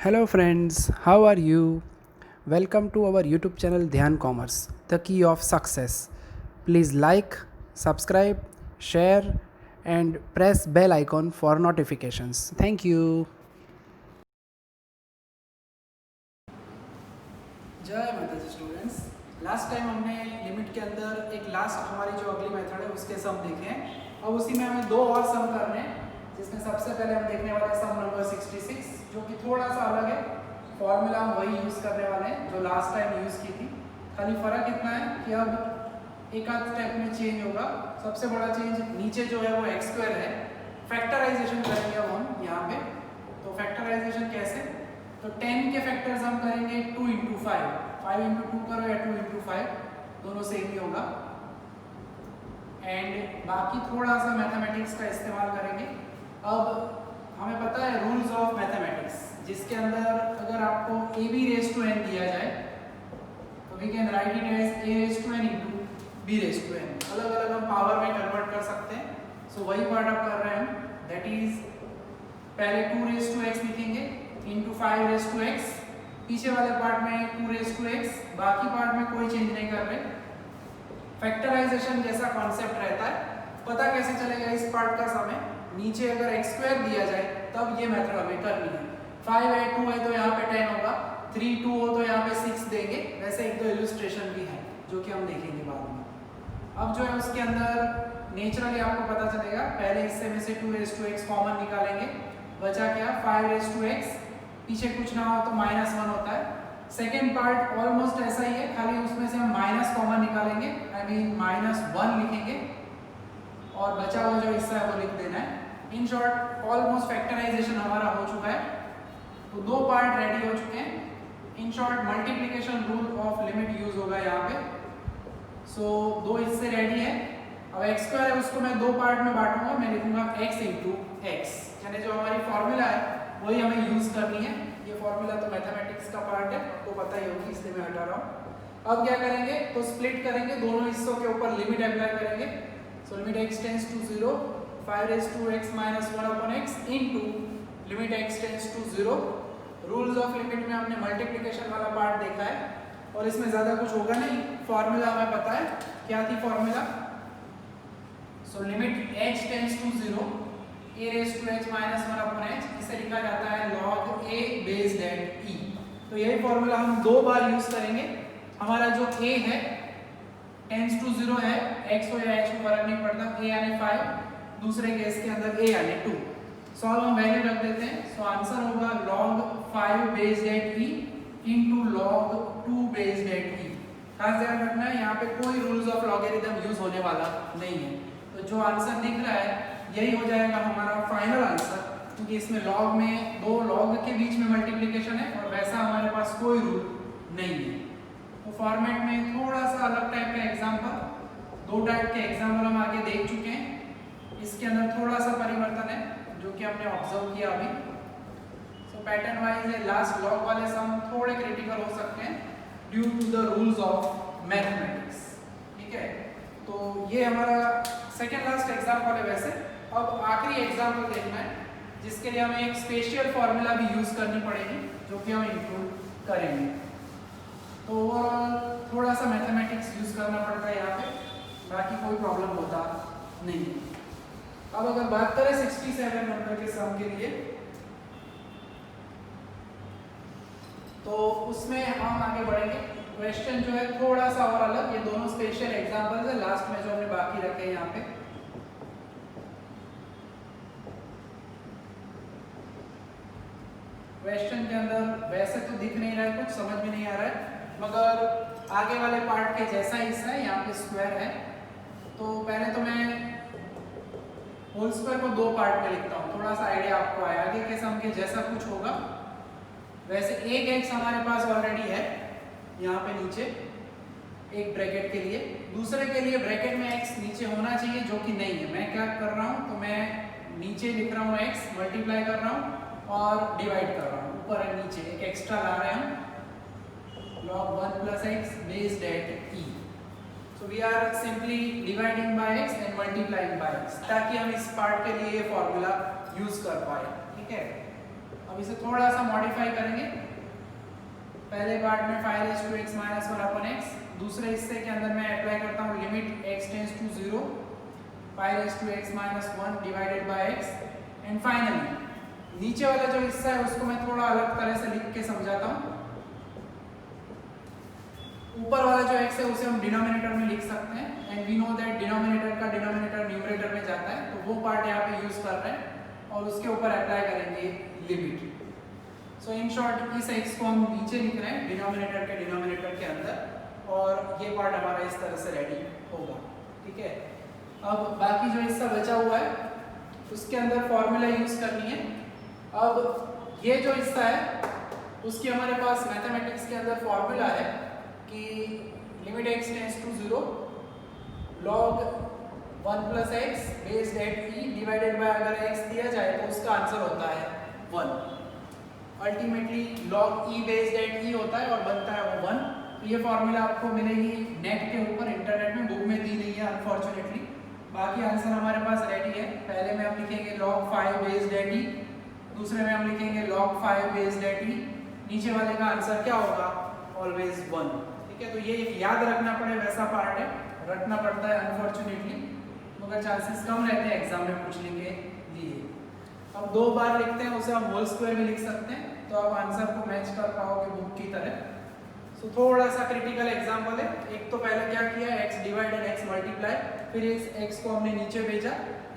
Hello friends, how are you? Welcome to our YouTube channel Dhyan Commerce, the key of success. Please like, subscribe, share and press bell icon for notifications. Thank you. जय माता जी students. Last time हमने limit के अंदर एक last हमारी जो अगली method है उसके सम देखे हैं। अब उसी में हमें दो और सम करने हैं, जिसमें सबसे पहले हम देखने वाले हैं सम नंबर 66, जो कि थोड़ा सा अलग है। फॉर्मूला हम वही यूज़ करने वाले हैं जो लास्ट टाइम यूज़ की थी, खाली फ़र्क इतना है कि अब एक आध स्टेप में चेंज होगा। सबसे बड़ा चेंज नीचे जो है वो एक्स स्क्वायर है। फैक्टराइजेशन करेंगे अब हम यहाँ पे। तो फैक्टराइजेशन कैसे? तो 10 के फैक्टर्स हम करेंगे 2 इंटू 5, 5 इंटू 2 करो या 2 इंटू 5, दोनों सेम ही होगा। एंड बाकी थोड़ा सा मैथमेटिक्स का इस्तेमाल करेंगे। अब हमें पता है रूल्स ऑफ मैथमेटिक्स, जिसके अंदर अगर आपको a b raise to n दिया जाए तो we can write it as a raise to n into b raise to n. अलग अलग हम पावर में कन्वर्ट कर सकते हैं। सो वही पार्ट आप कर रहे हैं, दैट इज पहले 2 रेज टू एक्स लिखेंगे इंटू 5 रेज टू एक्स, पीछे वाले पार्ट में 2 रेज टू एक्स, बाकी पार्ट में कोई चेंज नहीं कर रहे। फैक्टराइजेशन जैसा कॉन्सेप्ट रहता है। पता कैसे चलेगा इस पार्ट का समय? नीचे अगर एक्स स्क्वायर दिया जाए तब ये मेथड हमें करनी है। 5 है 2 है तो यहाँ पे 10 होगा, 3 2 हो तो यहाँ पे 6 देंगे। वैसे एक दो इलस्ट्रेशन भी है जो कि हम देखेंगे बाद में। अब जो है उसके अंदर नेचुरली आपको पता चलेगा, पहले हिस्से में से 2 रेज टू एक्स कॉमन निकालेंगे, बचा क्या 5 रेज टू एक्स, पीछे कुछ ना हो तो -1 होता है। सेकेंड पार्ट ऑलमोस्ट ऐसा ही है, खाली उसमें से हम माइनस कॉमन निकालेंगे, आई मीन -1 लिखेंगे और बचा हुआ जो हिस्सा है वो लिख देना है। इन शॉर्ट ऑलमोस्ट फैक्टराइजेशन हमारा हो चुका है। तो दो पार्ट रेडी हो चुके हैं। In short multiplication rule of limit use होगा यहाँ पे। सो दो हिस्से रेडी है। अब एक्स स्क्वायर है उसको मैं दो पार्ट में बांटूंगा, मैं लिखूंगा x इंटू एक्स, यानी जो हमारी फॉर्मूला है वही हमें यूज करनी है। ये फॉर्मूला तो मैथमेटिक्स का पार्ट है, आपको पता ही होगी, इसलिए मैं हटा रहा हूँ। अब क्या करेंगे तो स्प्लिट करेंगे, दोनों हिस्सों के ऊपर लिमिट अप्लाई करेंगे। So limit x tends to 0, 5 raise to x minus 1 upon x into limit x tends to 0। Rules of limit में हमने मल्टीप्लिकेशन वाला पार्ट देखा है और इसमें ज़्यादा कुछ होगा नहीं। फॉर्मूला हमें पता है, क्या थी formula? So limit h tends to 0, a raise to h minus 1 upon h, इसे लिखा जाता है log a based at e। तो यही फॉर्मूला हम दो बार यूज करेंगे। हमारा जो a है टेंड्स टू 0 है, x हो या h को फर्क नहीं पड़ता, a यानी 5, दूसरे केस के अंदर a यानी 2। सॉल्व हम वैल्यू रख देते हैं। सो आंसर होगा log 5 based at e into log 2 based at e। खास ध्यान रखना है यहाँ पे कोई रूल्स ऑफ लॉगरिथम यूज होने वाला नहीं है। तो जो आंसर दिख रहा है यही हो जाएगा हमारा फाइनल आंसर, क्योंकि इसमें लॉग में दो लॉग के बीच में मल्टीप्लिकेशन है और वैसा हमारे पास कोई रूल नहीं है। तो फॉर्मेट में थोड़ा सा अलग टाइप का एग्जाम्पल, दो टाइप के एग्जाम्पल हम आगे देख चुके हैं। इसके अंदर थोड़ा सा परिवर्तन है जो कि हमने ऑब्जर्व किया अभी। सो पैटर्न वाइज है, लास्ट लॉग वाले सम थोड़े क्रिटिकल हो सकते हैं due to the rules of mathematics. ठीक है, तो ये हमारा सेकेंड लास्ट एग्जाम्पल है। वैसे अब आखिरी एग्जाम्पल देखना है, जिसके लिए हमें एक स्पेशल फॉर्मूला भी यूज करनी पड़ेगी जो कि हम इंक्लूड करेंगे। तो ओवरऑल थोड़ा सा मैथमेटिक्स यूज करना पड़ता है यहाँ पे, बाकी कोई प्रॉब्लम होता नहीं। अब अगर बात करें 67 नंबर के सम के लिए, तो उसमें हम आगे बढ़ेंगे। क्वेश्चन जो है थोड़ा सा और अलग, ये दोनों स्पेशल एग्जांपल्स है लास्ट में जो हमने बाकी रखे हैं यहाँ पे। क्वेश्चन के अंदर वैसे तो दिख नहीं रहा है, कुछ समझ में नहीं आ रहा है, मगर आगे वाले पार्ट के जैसा हिस्सा है, यहाँ पे स्क्वायर है। तो पहले तो मैं होल स्क्वायर को दो पार्ट में लिखता हूँ, थोड़ा सा आइडिया आपको आया। आगे के सम के जैसा कुछ होगा। वैसे एक एक्स हमारे पास ऑलरेडी है यहाँ पे नीचे एक ब्रैकेट के लिए, दूसरे के लिए ब्रैकेट में एक्स नीचे होना चाहिए जो कि नहीं है। मैं क्या कर रहा हूँ, तो मैं नीचे लिख रहा हूँ एक्स, मल्टीप्लाई कर रहा हूँ और डिवाइड कर रहा हूँ, ऊपर और नीचे एक एक्स्ट्रा ला रहे हैं log 1 plus x based at e। So we are simply dividing by x and multiplying by x, ताकि हम इस पार्ट के लिए ये फॉर्मूला यूज कर पाए। ठीक है, अब इसे थोड़ा सा मॉडिफाई करेंगे। पहले पार्ट में 5x माइनस 1/x, दूसरे हिस्से के अंदर मैं अप्लाई करता हूँ limit x tends to 0 5x minus 1 divided by x, and finally नीचे वाला जो हिस्सा है उसको मैं थोड़ा अलग तरह से लिख के समझाता हूँ। ऊपर वाला जो x है उसे हम डिनोमिनेटर में लिख सकते हैं, and we know that denominator का डिनोमिनेटर न्यूमरेटर में जाता है, तो वो पार्ट यहाँ पे यूज कर रहे हैं और उसके ऊपर अप्लाई करेंगे लिमिट। सो इन शॉर्ट इस x को हम नीचे लिख रहे हैं डिनोमिनेटर के डिनोमिनेटर के अंदर, और ये पार्ट हमारा इस तरह से रेडी होगा। ठीक है, अब बाकी जो हिस्सा बचा हुआ है उसके अंदर फॉर्मूला यूज करनी है। अब ये जो हिस्सा है उसकी हमारे पास मैथमेटिक्स के अंदर फॉर्मूला है कि limit x tends to 0 log 1 plus x based at e divided by, अगर x दिया जाए तो उसका आंसर होता है 1। Ultimately log e based at e होता है और बनता है वो 1। तो ये फॉर्मूला आपको मिलेगी नेट के ऊपर, इंटरनेट में, बुक में दी नहीं है अनफॉर्चुनेटली। बाकी आंसर हमारे पास रेडी है। पहले में हम लिखेंगे log 5 बेस्ड एट e, दूसरे में हम लिखेंगे log 5 बेस्ड एट e, नीचे वाले का आंसर क्या होगा, ऑलवेज 1। ठीक है, तो ये याद रखना पड़े वैसा पार्ट है, रखना पड़ता है अनफॉर्चुनेटली, मगर चांसेस कम रहते हैं एग्जाम में पूछने के लिए। अब 2 बार लिखते हैं उसे हम होल स्क्वायर में लिख सकते हैं, तो आप आंसर को मैच कर पाओगे बुक की तरह। सो थोड़ा सा क्रिटिकल एग्जाम्पल है। एक तो पहले क्या किया, x डिवाइडेड x मल्टीप्लाई, फिर इस x को हमने नीचे भेजा।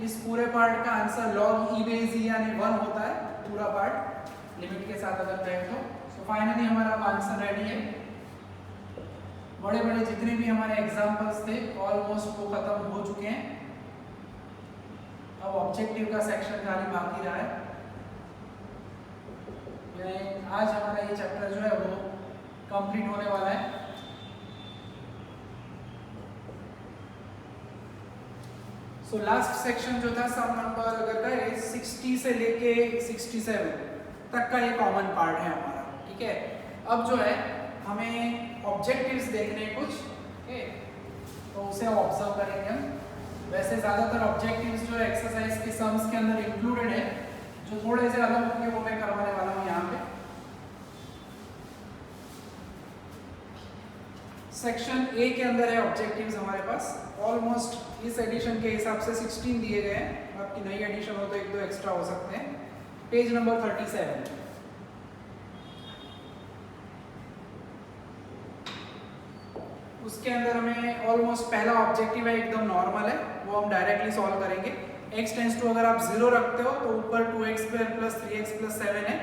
इस पूरे पार्ट का answer log e base e यानी 1 होता है, पूरा पार्ट लिमिट के साथ अगर करें तो। सो फाइनली हमारा आंसर रेडी है। बड़े बड़े जितने भी हमारे एग्जाम्पल्स थे ऑलमोस्ट वो खत्म हो चुके हैं। अब ऑब्जेक्टिव का सेक्शन खाली बाकी रहा है। आज हमारा ये चैप्टर जो है वो कंप्लीट होने वाला है। सो लास्ट सेक्शन जो था सम नंबर अगर का 60 से लेके 67 तक का ये कॉमन पार्ट है हमारा। ठीक है, अब जो है हमें ऑब्जेक्टिव्स देखने कुछ, ओके, तो उसे ऑब्जर्व करेंगे हम। वैसे ज़्यादातर ऑब्जेक्टिव्स जो एक्सरसाइज के सम्स के अंदर इंक्लूडेड है, जो थोड़े से अलग होंगे वो मैं करवाने वाला हूँ यहाँ पे। सेक्शन ए के अंदर है ऑब्जेक्टिव्स हमारे पास। ऑलमोस्ट इस एडिशन के हिसाब से 16 दिए गए हैं, आपकी नई एडिशन हो तो 1-2 एक्स्ट्रा हो सकते हैं। Page number 37। उसके अंदर हमें ऑलमोस्ट पहला ऑब्जेक्टिव है, एकदम नॉर्मल है, वो हम डायरेक्टली सॉल्व करेंगे। x टेंड्स टू अगर आप 0 रखते हो तो ऊपर 2x square plus 3x plus 7 है,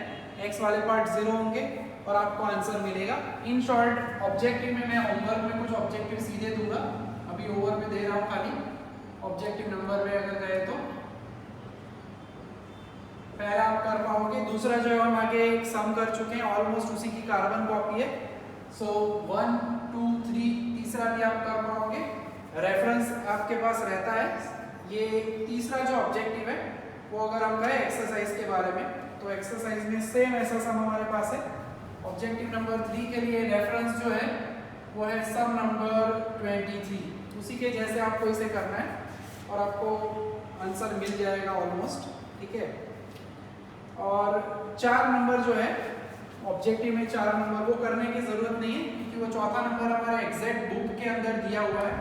x वाले पार्ट 0 होंगे और आपको आंसर मिलेगा। इन शॉर्ट ऑब्जेक्टिव में मैं होमवर्क में कुछ ऑब्जेक्टिव सीधे दूंगा, अभी ओवर में दे रहा हूँ खाली। ऑब्जेक्टिव नंबर में अगर गए तो पहला आप कर पाओगे, दूसरा जो है हम आगे एक सम कर चुके हैं, ऑलमोस्ट उसी की कार्बन कॉपी है। सो 1 2 3 तीसरा भी आप कर पाओगे, रेफरेंस आपके पास रहता है। ये तीसरा जो ऑब्जेक्टिव है वो अगर हम कहें एक्सरसाइज के बारे में, तो एक्सरसाइज में सेम ऐसा सम हमारे पास है। ऑब्जेक्टिव नंबर 3 के लिए रेफरेंस जो है वो है सम नंबर 23, उसी के जैसे आपको इसे करना है और आपको आंसर मिल जाएगा ऑलमोस्ट। ठीक है, और 4 नंबर जो है ऑब्जेक्टिव में 4 नंबर वो करने की जरूरत नहीं है, क्योंकि वो चौथा नंबर हमारा एग्जैक्ट बुक के अंदर दिया हुआ है,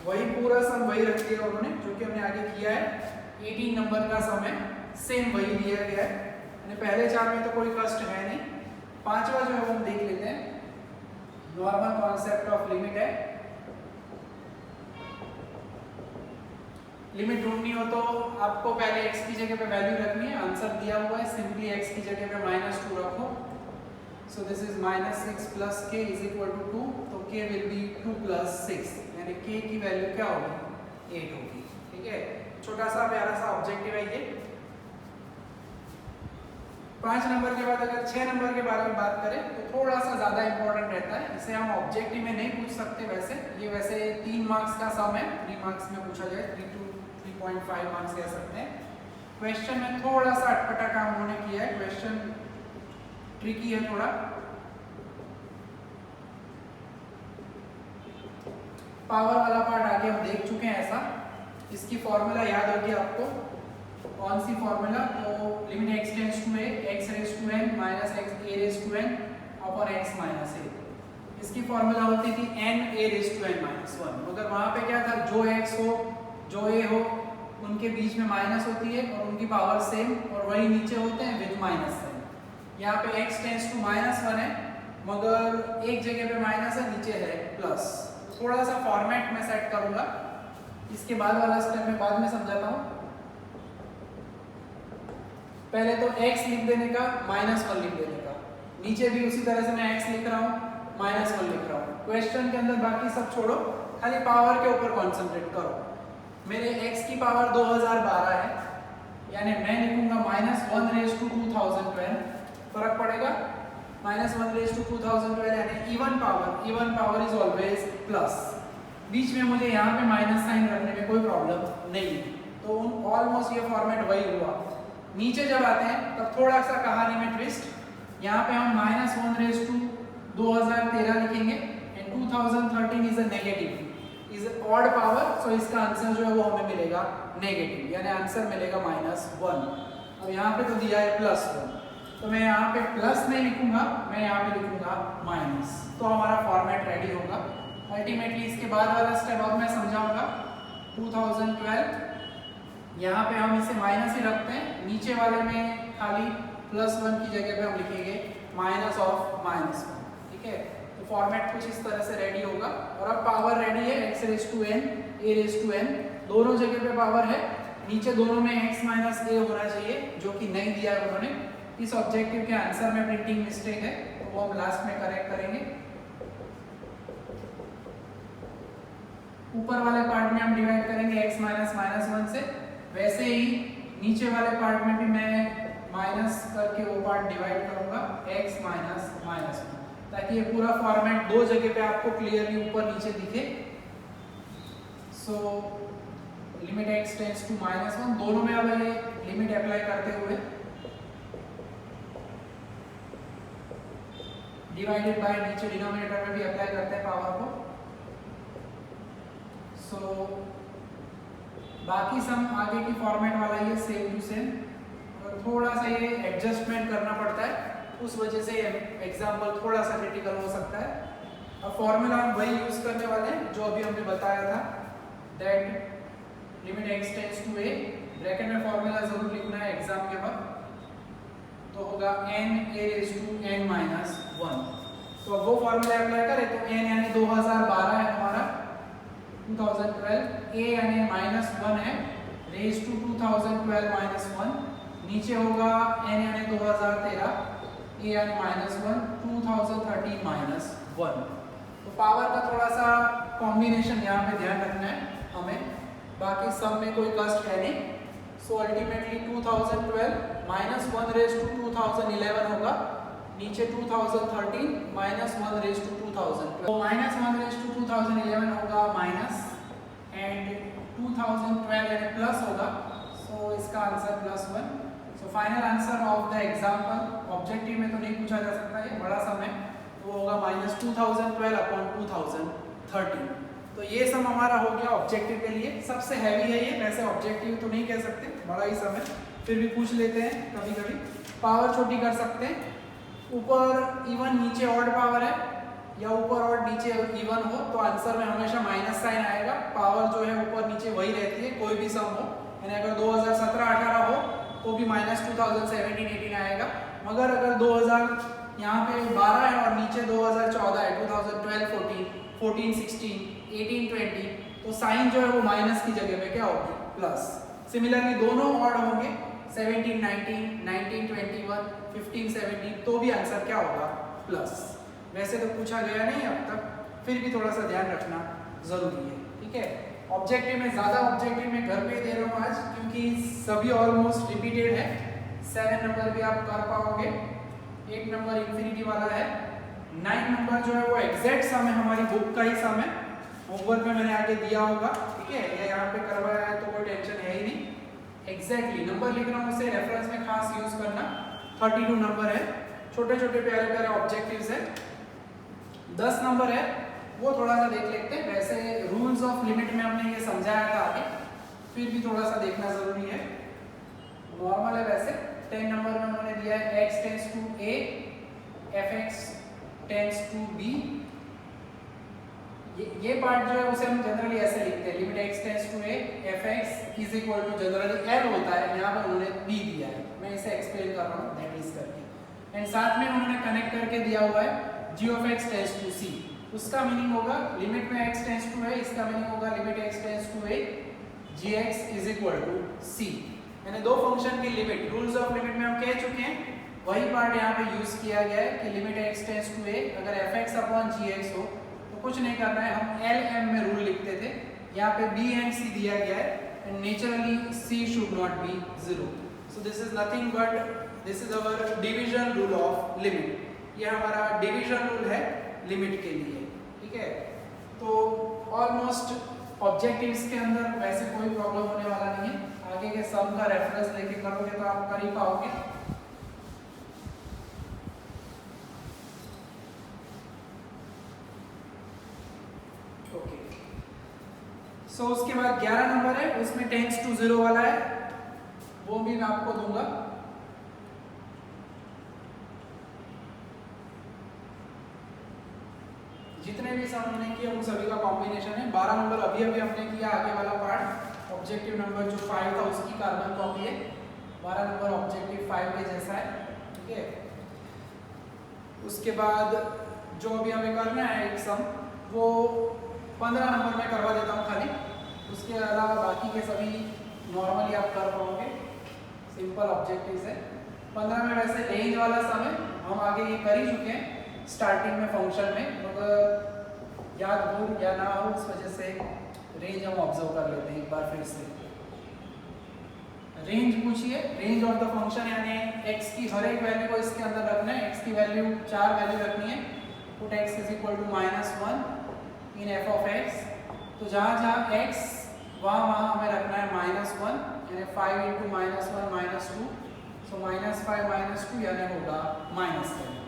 वही पूरा सम वही रख दिया उन्होंने जो कि हमने आगे किया है। 18 नंबर का सम है, सेम वही दिया गया है, यानी पहले 4 में तो कोई कष्ट है नहीं। पांचवा जो है वो हम देख लेते हैं, नॉर्मल कॉन्सेप्ट ऑफ लिमिट है। लिमिट ढूंढनी हो तो आपको पहले x की जगह पे वैल्यू रखनी है, आंसर दिया हुआ है, सिंपली x की जगह पे -2 रखो। So this is -6 plus k is equal to 2, तो k विल बी 2 प्लस 6, यानी k की वैल्यू क्या होगी, 8 होगी। ठीक है, छोटा सा प्यारा सा ऑब्जेक्टिव है ये। 5 नंबर के बाद अगर 6 नंबर के बारे में बात करें तो थोड़ा सा ज़्यादा इंपॉर्टेंट रहता है, इसे हम ऑब्जेक्टिव में नहीं पूछ सकते वैसे, ये वैसे 3 मार्क्स का सम है, 3 मार्क्स में पूछा जाए, 3 to 3.5 मार्क्स कह सकते हैं। क्वेश्चन में थोड़ा सा अटपटा काम होने किया है, क्वेश्चन ट्रिकी है थोड़ा। पावर वाला पार्ट आगे हम देख चुके हैं ऐसा, इसकी फॉर्मूला याद होगी आपको, कौन सी फॉर्मूला, तो limit x tends to a x raise to n minus x a raise to n upon x minus a। इसकी फॉर्मूला होती थी n a raise to n minus 1, मगर वहाँ पे क्या था, जो x हो जो a हो उनके बीच में माइनस होती है और उनकी पावर सेम, और वही नीचे होते हैं विद माइनस साइन। यहाँ पे x टेंड्स टू माइनस 1 है, मगर एक जगह पे माइनस है, नीचे है प्लस। थोड़ा सा फॉर्मेट में सेट करूंगा, इसके बाद वाला स्टेप मैं बाद में समझाता हूँ। पहले तो x लिख देने का, -1 लिख देने का, नीचे भी उसी तरह से मैं x लिख रहा हूँ, -1 लिख रहा हूँ। क्वेश्चन के अंदर बाकी सब छोड़ो, खाली पावर के ऊपर कॉन्सेंट्रेट करो। मेरे x की पावर 2012 है, यानी मैं लिखूंगा -1 रेज टू 2012, फर्क पड़ेगा, -1 रेज टू 2012 यानी even power is always plus. बीच में मुझे यहाँ पे माइनस साइन रखने में कोई प्रॉब्लम नहीं, तो ऑलमोस्ट ये फॉर्मेट वही हुआ। नीचे जब आते हैं तब थोड़ा सा कहानी में ट्विस्ट, यहाँ पे हम -1 रेज टू 2013 लिखेंगे and 2013 is a negative, is odd power, so इसका आंसर जो है वो हमें मिलेगा नेगेटिव, यानी आंसर मिलेगा -1। अब यहाँ पे तो दिया है +1, तो मैं यहाँ पे प्लस नहीं लिखूंगा, मैं यहाँ पे लिखूंगा माइनस, तो हमारा फॉर्मेट रेडी होगा। अल्टीमेटली इसके बाद वाला स्टेप अब मैं समझाऊंगा। 2012 यहाँ पे हम इसे माइनस ही रखते हैं, नीचे वाले में खाली +1 की जगह पे हम लिखेंगे -1, ठीक है। तो फॉर्मेट कुछ इस तरह से रेडी होगा। और अब पावर रेडी है, x raise to n a raise to n, दोनों जगह पे पावर है, नीचे दोनों में x माइनस a होना चाहिए, जो कि नहीं दिया है उन्होंने। इस ऑब्जेक्टिव के आंसर में प्रिंटिंग मिस्टेक है, तो वो हम लास्ट में करेक्ट करेंगे। ऊपर वाले पार्ट में हम डिवाइड करेंगे x -1 से, वैसे ही नीचे वाले पार्ट में भी मैं माइनस करके वो पार्ट डिवाइड करूंगा x -1, ताकि ये पूरा फॉर्मेट दो जगह पे आपको क्लियरली ऊपर नीचे दिखे। So limit x tends to -1, दोनों में अब ये लिमिट अप्लाई करते हुए डिवाइडेड बाय नीचे डिनोमिनेटर में भी अप्लाई करते हैं पावर को। सो बाकी सम आगे की फॉर्मेट वाला ये सेम टू सेम, और थोड़ा सा ये एडजस्टमेंट करना पड़ता है, उस वजह से एग्जाम्पल थोड़ा सा क्रिटिकल हो सकता है। अब फॉर्मूला हम वही यूज करने वाले हैं जो अभी हमने बताया था, that limit x tends to a, bracket में फॉर्मूला जरूर लिखना है एग्जाम के बाद, तो होगा n a raise to n -1। तो अब वो फॉर्मूला अप्लाई करें तो n यानी 2012 है हमारा, 2012 a यानी -1 है, रेज टू 2012 -1, नीचे होगा n यानी 2013, a यानी -1, 2013 -1। तो पावर का थोड़ा सा कॉम्बिनेशन यहाँ पे ध्यान रखना है हमें, बाकी सब में कोई कष्ट है नहीं। सो अल्टीमेटली 2012 -1 रेज टू 2011 होगा, नीचे 2013 -1 रेज टू 2012, तो -1 रेज टू 2011 होगा माइनस, एंड 2012 यानी प्लस होगा, सो इसका answer +1। So final answer of the example, objective में तो नहीं पूछा जा सकता, ये बड़ा सम है, तो वो होगा -2012 अपॉन 2013। तो ये सम हमारा हो गया ऑब्जेक्टिव के लिए, सबसे हैवी है ये, वैसे ऑब्जेक्टिव तो नहीं कह सकते, बड़ा ही सम है, फिर भी पूछ लेते हैं कभी कभी। पावर छोटी कर सकते हैं, ऊपर इवन नीचे ऑड पावर है, या ऊपर और नीचे इवन हो तो आंसर में हमेशा माइनस साइन आएगा। पावर जो है ऊपर नीचे वही रहती है, कोई भी सम हो, यानी अगर 2017-18 हो तो भी -2017-18 आएगा, मगर अगर 2000 यहाँ पे 12 है और नीचे 2014 है, 2012-14, 14-16, 18-20, तो साइन जो है वो माइनस की जगह पे क्या होगी, प्लस। सिमिलरली दोनों ऑड होंगे, 17-19, 19-21, 15-17, तो भी आंसर क्या होगा, प्लस। वैसे तो पूछा गया नहीं अब तक, फिर भी थोड़ा सा ध्यान रखना जरूरी है, ठीक है। ऑब्जेक्टिव में ज़्यादा ऑब्जेक्टिव में घर पे दे रहा हूँ आज, क्योंकि सभी ऑलमोस्ट रिपीटेड है। 7 नंबर भी आप कर पाओगे, 8 नंबर इंफिनिटी वाला है, 9 नंबर जो है वो एग्जैक्ट सम है, हमारी बुक का ही सम है, होमवर्क में मैंने आगे दिया होगा, ठीक है, या यहाँ पे करवाया है तो कोई टेंशन है ही नहीं। एग्जैक्टली नंबर लिख रहा हूँ, उसे रेफरेंस में खास यूज करना। 32 नंबर है, छोटे छोटे प्यारे प्यारे ऑब्जेक्टिव्स है। 10 नंबर है, वो थोड़ा सा देख लेते हैं, वैसे रूल्स ऑफ लिमिट में हमने ये समझाया था आगे, फिर भी थोड़ा सा देखना जरूरी है। नॉर्मल है वैसे। 10 नंबर में उन्होंने दिया है x tends to a, fx tends to b। ये पार्ट जो है उसे हम जनरली ऐसे लिखते हैं, limit x tends to a, fx is equal to generally l होता है, यहाँ पर उन्होंने b दिया है, मैं इसे एक्सप्लेन कर रहा हूँ दैट इज करके। एंड साथ में उन्होंने कनेक्ट करके दिया हुआ है g of x tends to c। उसका मीनिंग होगा लिमिट में x टेंस टू a, इसका मीनिंग होगा limit x tends to a gx is equal to c। यानी दो फंक्शन की लिमिट, रूल्स ऑफ लिमिट में हम कह चुके हैं, वही पार्ट यहाँ पे यूज किया गया है कि limit x tends to a अगर fx अपॉन gx हो तो कुछ नहीं करना है, हम एल एम में रूल लिखते थे, यहाँ पे b एंड c दिया गया है and naturally c should not be 0। So this is nothing but this is our division rule of limit. ये हमारा डिवीजन रूल है लिमिट के लिए, ठीक है। तो ऑलमोस्ट ऑब्जेक्टिव्स के अंदर वैसे कोई प्रॉब्लम होने वाला नहीं है, आगे के सम का रेफरेंस लेके करोगे तो आप कर ही पाओगे। ओके, सो उसके बाद 11 नंबर है, उसमें टेंस टू 0 वाला है, वो भी मैं आपको दूंगा। जितने भी सम हमने किए उन सभी का कॉम्बिनेशन है। 12 नंबर अभी अभी हमने किया, आगे वाला पार्ट ऑब्जेक्टिव नंबर जो 5 था उसकी कार्बन कॉपी है। 12 नंबर ऑब्जेक्टिव 5 के जैसा है, ठीक है। उसके बाद जो अभी हमें करना है एक सम, वो 15 नंबर में करवा देता हूँ खाली, उसके अलावा बाकी के सभी नॉर्मली आप कर पाओगे, सिंपल ऑब्जेक्टिव्स है। 15 में वैसे रेंज वाला सम है, हम आगे ये कर ही चुके हैं स्टार्टिंग में फंक्शन में, मगर याद हो या ना हो उस वजह से रेंज हम ऑब्जर्व कर लेते हैं एक बार फिर से। रेंज पूछिए, रेंज ऑफ द फंक्शन यानी x की हर एक वैल्यू को इसके अंदर रखना है। x की वैल्यू 4 वैल्यू रखनी है, put x is equal to -1 in f of x। तो जहाँ जहाँ x वहाँ हमें रखना है -1, यानी 5 इंटू -1 -2, सो -5 -2 यानी होगा -10।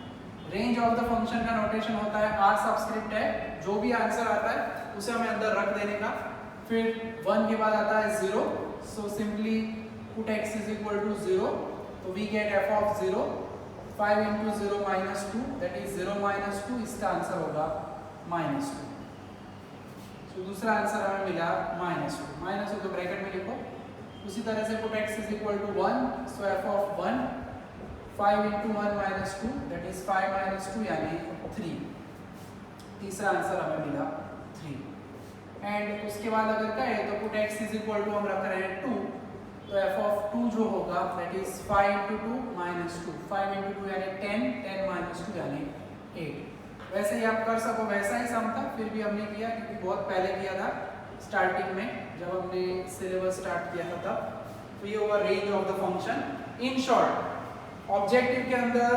रेंज ऑफ द फंक्शन का नोटेशन होता है r सब्सक्रिप्ट है, जो भी आंसर आता है उसे हमें अंदर रख देने का, फिर 1 के बाद आता है 0, so simply put x is equal to 0, तो we get f of 0, 5 into 0 minus 2, that is 0 minus 2, इसका आंसर होगा -2। तो दूसरा आंसर हमें मिला -2 तो ब्रैकेट में लिखो। उसी तरह से put x is equal to 1, so f of 1, 5 into 1 minus 2, that is 5 minus 2 यानी 3। तीसरा आंसर हमें मिला 3। एंड उसके बाद अगर कहें तो put x is equal to हम रख रहे हैं 2, तो f of 2 जो होगा that is 5 into 2 minus 2, 5 into 2 यानी 10, 10 minus 2 यानी 8। वैसे ही आप कर सको, वैसा ही सम था, फिर भी हमने किया क्योंकि बहुत पहले किया था स्टार्टिंग में जब हमने सिलेबस स्टार्ट किया था तब। तो ये होगा range of the function. In short objective के अंदर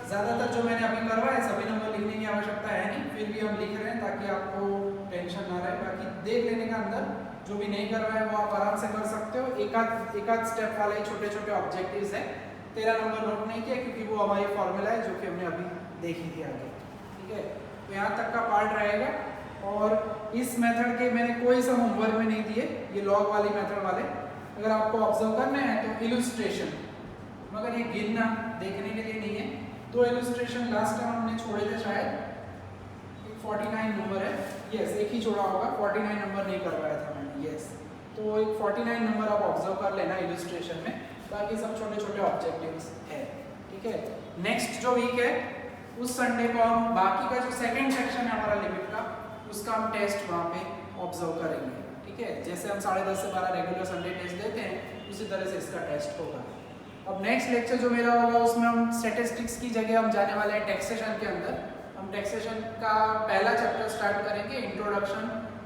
ज़्यादातर जो मैंने अभी करवाया सभी नंबर लिखने की आवश्यकता है नहीं, फिर भी हम लिख रहे हैं ताकि आपको टेंशन ना रहे। बाकी देख लेने का अंदर जो भी नहीं कर रहा है वो आप आराम से कर सकते हो। एक आध स्टेप वाले छोटे छोटे ऑब्जेक्टिव्स हैं। 13 नंबर नोट नहीं किया क्योंकि वो हमारी फॉर्मूला है जो कि हमने अभी देखी थी आगे, ठीक है। तो यहाँ तक का पार्ट रहेगा। और इस मेथड के मैंने कोई सा होमवर्क में नहीं दिए, ये लॉग वाली मेथड वाले। अगर आपको ऑब्जर्व करना है तो इलुस्ट्रेशन, मगर ये गिनना देखने के लिए नहीं है। तो इलुस्ट्रेशन लास्ट टाइम हमने छोड़े थे शायद, 49 नंबर है, यस एक ही छोड़ा होगा, 49 नंबर नहीं करवाया था मैंने, यस। तो एक 49 नंबर आप ऑब्जर्व कर लेना इलस्ट्रेशन में, बाकी सब छोटे छोटे ऑब्जेक्टिव्स है, ठीक है। नेक्स्ट जो वीक है उस संडे को हम बाकी का जो सेकंड सेक्शन है हमारा लिमिट का, उसका हम टेस्ट वहाँ पे ऑब्जर्व करेंगे, ठीक है। जैसे हम 10:30 से 12 रेगुलर संडे टेस्ट देते हैं, उसी तरह से इसका टेस्ट होगा। अब नेक्स्ट लेक्चर जो मेरा होगा उसमें हम स्टैटिस्टिक्स की जगह हम जाने वाले हैं टैक्सेशन के अंदर। हम टैक्सेशन का पहला चैप्टर स्टार्ट करेंगे, इंट्रोडक्शन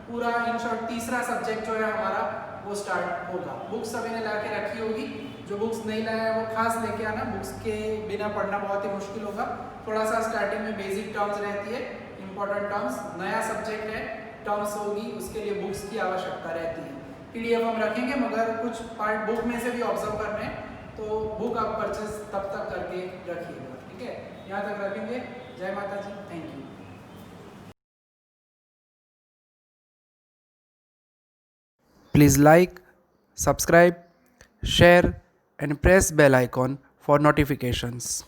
पूरा। इन शॉर्ट तीसरा सब्जेक्ट जो है हमारा वो स्टार्ट होगा। बुक्स सभी ने ला के रखी होगी, जो बुक्स नहीं लाया है वो खास लेके आना, बुक्स के बिना पढ़ना बहुत ही मुश्किल होगा। थोड़ा सा स्टार्टिंग में बेसिक टर्म्स रहती है, इंपॉर्टेंट टर्म्स, नया सब्जेक्ट है, टर्म्स होगी, उसके लिए बुक्स की आवश्यकता रहती है। PDF हम रखेंगे, मगर कुछ पार्ट बुक में से भी ऑब्जर्व करने हैं, तो बुक आप परचेज तब तक करके रखिएगा, ठीक है। यहाँ तक रखेंगे। जय माता जी, thank you. Please like, subscribe, share and press bell icon for notifications.